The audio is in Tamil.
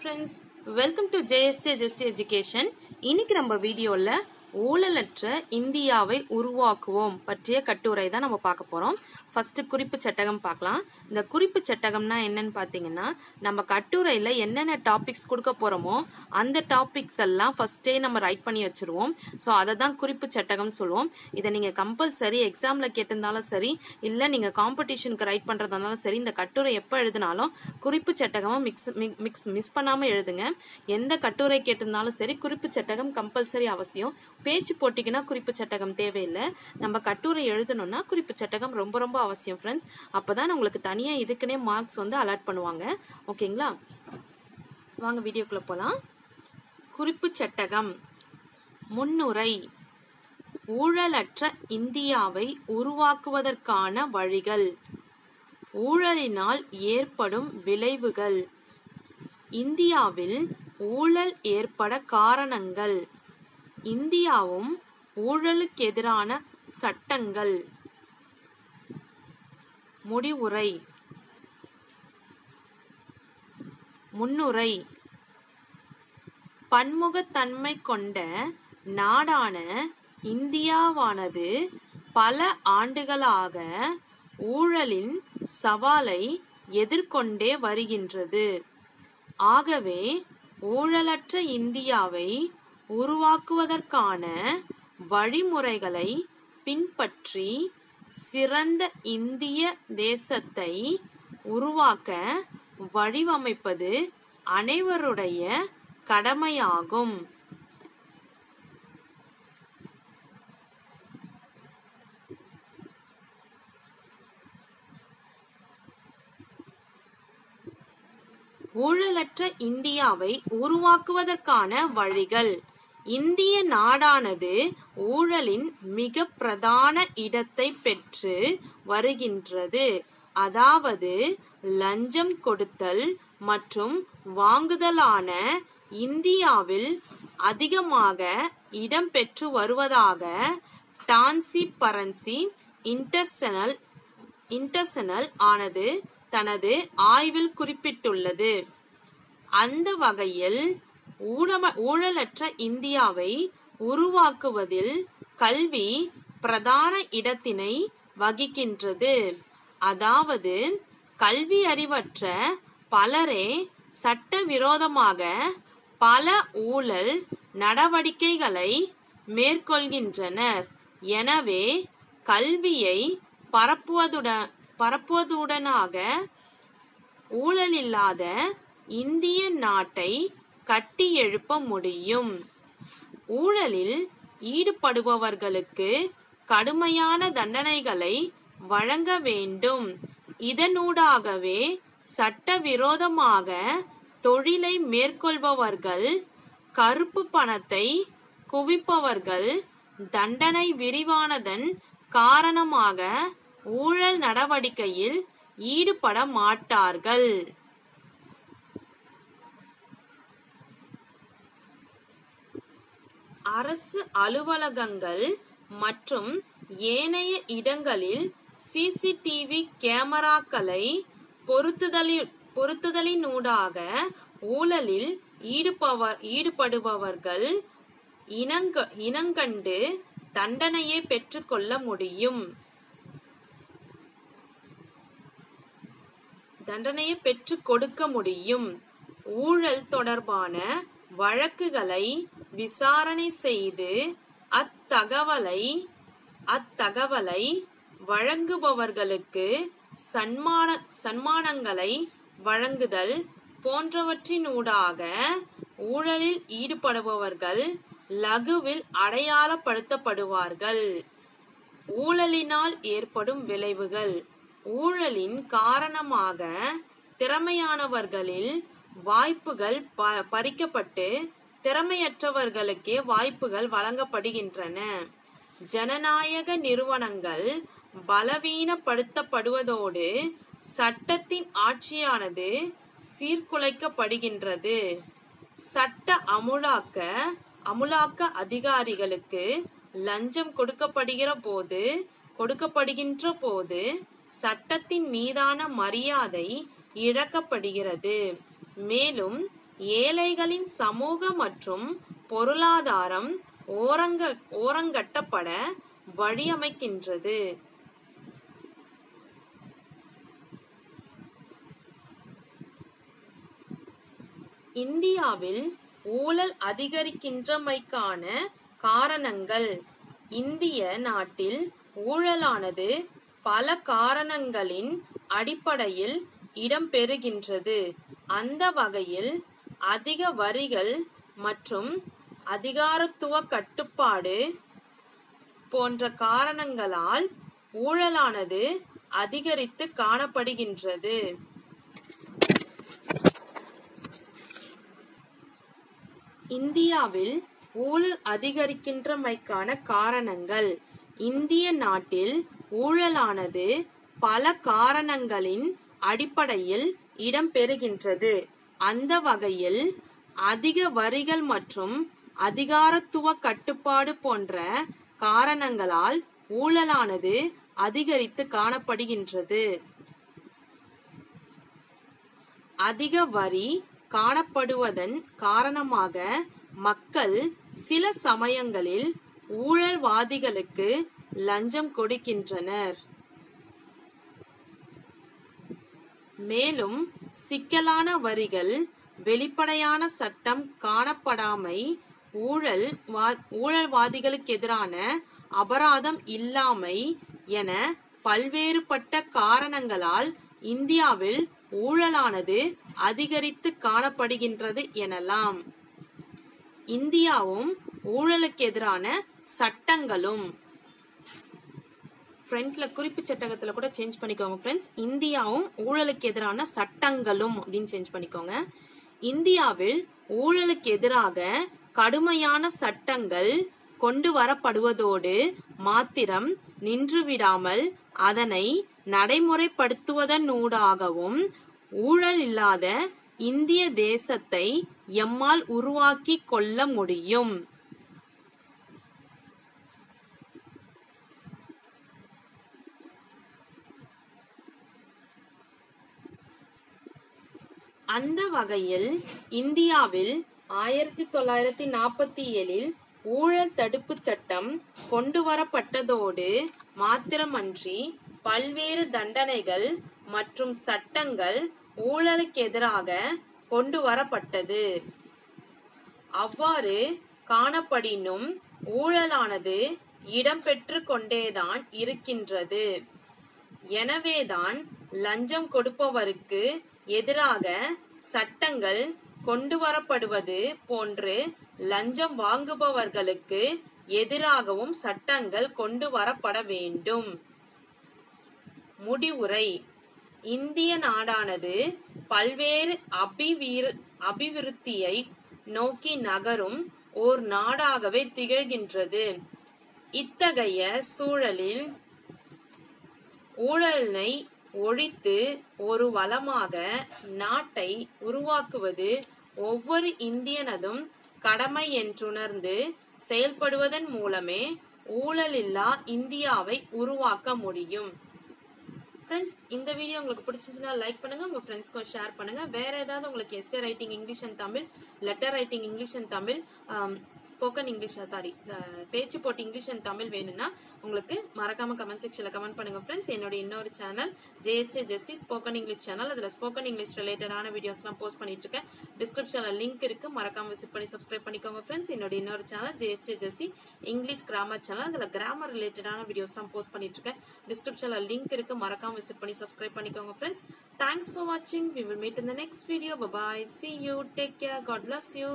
friends, welcome to JSJ Jesse Education. இன்னைக்கு நம்ம வீடியோல ஊழலற்ற இந்தியாவை உருவாக்குவோம் பற்றிய கட்டுரை தான் நம்ம பார்க்க போறோம். ஃபர்ஸ்ட் குறிப்பு சட்டகம் பார்க்கலாம். இந்த குறிப்பு சட்டகம்னா என்னன்னு பாத்தீங்கன்னா, நம்ம கட்டுரையில என்னென்ன டாபிக்ஸ் கொடுக்க போறோமோ அந்த டாபிக்ஸ் எல்லாம் ஃபர்ஸ்டே நம்ம ரைட் பண்ணி வச்சிருவோம். ஸோ அதை தான் குறிப்பு சட்டகம் சொல்லுவோம். இதை நீங்க கம்பல்சரி எக்ஸாம்ல கேட்டிருந்தாலும் சரி, இல்ல நீங்க காம்படிஷனுக்கு ரைட் பண்றதாலும் சரி, இந்த கட்டுரை எப்ப எழுதினாலும் குறிப்பு சட்டகமா மிஸ் பண்ணாம எழுதுங்க. எந்த கட்டுரை கேட்டிருந்தாலும் சரி, குறிப்பு சட்டகம் கம்பல்சரி அவசியம். பேச்சு போட்டிக்குன்னா குறிப்பு சட்டகம் தேவையில்லை. நம்ம கட்டுரை எழுதணும்னா குறிப்பு சட்டகம் ரொம்ப ரொம்ப அவசியம் ஃப்ரெண்ட்ஸ். அப்பதான் உங்களுக்கு தனியா இதுக்குன்னே மார்க்ஸ் வந்து அலாட் பண்ணுவாங்க. ஓகேங்களா, வாங்க வீடியோக்குள்ள போலாம். குறிப்பு சட்டகம். முன்னுரை. ஊழலற்ற இந்தியாவை உருவாக்குவதற்கான வழிகள், ஊழலினால் ஏற்படும் விளைவுகள், இந்தியாவில் ஊழல் ஏற்பட காரணங்கள், இந்தியாவும் ஊழலுக்கு எதிரான சட்டங்கள். முடிவுரை. முன்னுரை. பன்முகத்தன்மை கொண்ட நாடான இந்தியாவானது பல ஆண்டுகளாக ஊழலின் சவாலை எதிர்கொண்டே வருகின்றது. ஆகவே ஊழலற்ற இந்தியாவை உருவாக்குவதற்கான வழிமுறைகளை பின்பற்றி சிறந்த இந்திய தேசத்தை உருவாக்க வடிவமைப்பது அனைவருடைய கடமையாகும். ஊழலற்ற இந்தியாவை உருவாக்குவதற்கான வழிகள். இந்திய நாடானது ஊழலின் மிக பிரதான இடத்தை பெற்று வருகின்றது. அதாவது லஞ்சம் கொடுத்தல் மற்றும் வாங்குதலான இந்தியாவில் அதிகமாக இடம் பெற்று வருவதாக டிரான்ஸ்பரன்சி இன்டர்நேஷனல் ஆனது தனது ஆய்வில் குறிப்பிட்டுள்ளது. அந்த வகையில் ஊழலற்ற இந்தியாவை உருவாக்குவதில் கல்வி பிரதான இடத்தினை வகிக்கின்றது. அதாவது கல்வி அறிவற்ற பலரே சட்டவிரோதமாக பல ஊழல் நடவடிக்கைகளை மேற்கொள்கின்றனர். எனவே கல்வியை பரப்புவதுடனாக ஊழலில்லாத இந்திய நாட்டை கட்டி எழுப்ப முடியும். ஊழலில் ஈடுபடுபவர்களுக்கு கடுமையான தண்டனைகளை வழங்க வேண்டும். இதனூடாகவே சட்டவிரோதமாக தொழிலை மேற்கொள்பவர்கள், கருப்பு பணத்தை குவிப்பவர்கள் தண்டனை விரிவானதன் காரணமாக ஊழல் நடவடிக்கையில் ஈடுபட மாட்டார்கள். அரசு அலுவலகங்கள் மற்றும் ஏனைய இடங்களில் சிசிடிவி கேமராக்களை பொருத்துதலினூடாக ஊழலில் ஈடுபடுபவர்கள் இனங்கண்டு தண்டனையை பெற்றுக்கொள்ள முடியும். தண்டனையை பெற்றுக் கொடுக்க முடியும். ஊழல் தொடர்பான வழக்குகளை விசாரணை செய்து அத்தகவலை வழங்குபவர்களுக்கு சன்மானங்களை வழங்குதல் போன்றவற்றினூடாக ஊழலில் ஈடுபடுபவர்கள் லகுவில் அடையாளப்படுத்தப்படுவார்கள். ஊழலினால் ஏற்படும் விளைவுகள். ஊழலின் காரணமாக திறமையானவர்களில் வாய்ப்புகள் பறிக்கப்பட்டு திறமையற்றவர்களுக்கே வாய்ப்புகள் வழங்கப்படுகின்றன. ஜனநாயக நிறுவனங்கள் பலவீனப்படுத்தப்படுவதோடு சட்டத்தின் ஆட்சியானது சீர்குலைக்கப்படுகின்றது. சட்ட அமுலாக்க அதிகாரிகளுக்கு லஞ்சம் கொடுக்கப்படுகின்ற போது சட்டத்தின் மீதான மரியாதை இழக்கப்படுகிறது. மேலும் ஏழைகளின் சமூக மற்றும் பொருளாதாரம் ஓரங்கட்டப்பட வழியமைக்கின்றது. இந்தியாவில் ஊழல் அதிகரிக்கின்றமைக்கான காரணங்கள். இந்திய நாட்டில் ஊழலானது பல காரணங்களின் அடிப்படையில் இடம்பெறுகின்றது. அந்த வகையில் அதிக வரிகள் மற்றும் அதிகாரத்துவ கட்டுப்பாடு போன்ற காரணங்களால் ஊழலானது அதிகரித்து காணப்படுகின்றது. இந்தியாவில் ஊழல் அதிகரிக்கின்றமைக்கான காரணங்கள். இந்திய நாட்டில் ஊழலானது பல காரணங்களின் அடிப்படையில் இடம்பெறுகின்றது. அந்த வகையில் அதிக வரிகள் மற்றும் அதிகாரத்துவ கட்டுப்பாடு போன்ற காரணங்களால் ஊழலானது அதிகரித்து காணப்படுகின்றது. அதிக வரி காணப்படுவதன் காரணமாக மக்கள் சில சமயங்களில் ஊழல்வாதிகளுக்கு லஞ்சம் கொடுக்கின்றனர். மேலும் சிக்கலான வரிகள், வெளிப்படையான சட்டம் காணப்படாமை, ஊழல்வாதிகளுக்கு எதிரான அபராதம் இல்லாமை என பல்வேறுபட்ட காரணங்களால் இந்தியாவில் ஊழலானது அதிகரித்து காணப்படுகின்றது எனலாம். இந்தியாவும் ஊழலுக்கு எதிரான சட்டங்களும். ஃப்ரெண்ட்ல குறிப்பு சட்டகத்துல கூட சேஞ்ச் பண்ணிக்கோங்க ஃப்ரெண்ட்ஸ். இந்தியாவும் ஊழலுக்கு எதிரான சட்டங்களும் அப்படின்னு சேஞ்ச் பண்ணிக்கோங்க. இந்தியாவில் ஊழலுக்கு எதிராக கடுமையான சட்டங்கள் கொண்டு வரப்படுவதோடு மாத்திரம் நின்றுவிடாமல் அதனை நடைமுறைப்படுத்துவதனூடாகவும் ஊழல் இல்லாத இந்திய தேசத்தை எம்மால் உருவாக்கி கொள்ள முடியும். அந்த வகையில் இந்தியாவில் 1947 ஊழல் தடுப்பு சட்டம் கொண்டு வரப்பட்டதோடு மாத்திரமன்றி பல்வேறு தண்டனைகள் மற்றும் சட்டங்கள் ஊழலுக்கு எதிராக கொண்டு வரப்பட்டது. அவ்வாறு காணப்படினும் ஊழலானது இடம்பெற்று கொண்டேதான் இருக்கின்றது. எனவேதான் லஞ்சம் கொடுப்பவருக்கு எதிராக சட்டங்கள் கொண்டு வரப்படுவது போன்று லஞ்சம் வாங்குபவர்களுக்கு எதிராகவும் சட்டங்கள் கொண்டு வரப்பட வேண்டும். முடிவுரை. இந்திய நாடானது பல்வேறு அபிவிருத்தியை நோக்கி நகரும் ஓர் நாடாகவே திகழ்கின்றது. இத்தகைய சூழலில் ஊழலை ஒழித்து ஒரு வளமாக நாட்டை உருவாக்குவது ஒவ்வொரு இந்தியனதும் கடமை என்றுணர்ந்து செயல்படுவதன் மூலமே ஊழலில்லா இந்தியாவை உருவாக்க முடியும். ஃப்ரெண்ட்ஸ், இந்த வீடியோ உங்களுக்கு பிடிச்சிருந்துச்சுன்னா லைக் பண்ணுங்க, உங்க ஃப்ரெண்ட்ஸ்க்கும் ஷேர் பண்ணுங்க. வேற ஏதாவது உங்களுக்கு S A writing English and Tamil, letter writing English and Tamil, spoken English பேச்சு போட்டி இங்கிலீஷ் அண்ட் தமிழ் வேணும்னா உங்களுக்கு மறக்காம கமெண்ட் செக்ஷன்ல கமெண்ட் பண்ணுங்க ஃப்ரெண்ட்ஸ். என்னோட இன்னொரு சேனல் ஜேஎஸ்ஏ ஜெஸ்ஸி ஸ்போக்கன் இங்கிலீஷ் சேனல், அதுல ஸ்போக்கன் இங்கிலீஷ் ரிலேட்டடான வீடியோஸ்லாம் போஸ்ட் பண்ணிட்டு இருக்கேன். டிஸ்கிரிப்ஷன்ல லிங்க் இருக்கு, மறக்காம விசிட் பண்ணி சப்ஸ்கிரைப் பண்ணிக்கோங்க ஃப்ரெண்ட்ஸ். என்னோட இன்னொரு சேனல் ஜேஎஸ்ஏ ஜெஸ்ஸி இங்கிலீஷ் கிராமர் சேனல், அதுல கிராமர் ரிலேட்டடான வீடியோஸ்லாம் போஸ்ட் பண்ணிட்டு இருக்கேன். டிஸ்கிரிப்ஷன்ல லிங்க் இருக்கு, மறக்காம விசிட் பண்ணி subscribe பண்ணிக்கோங்க friends. Thanks for watching. We will meet in the next video. Bye bye. See you. Take care. God bless you.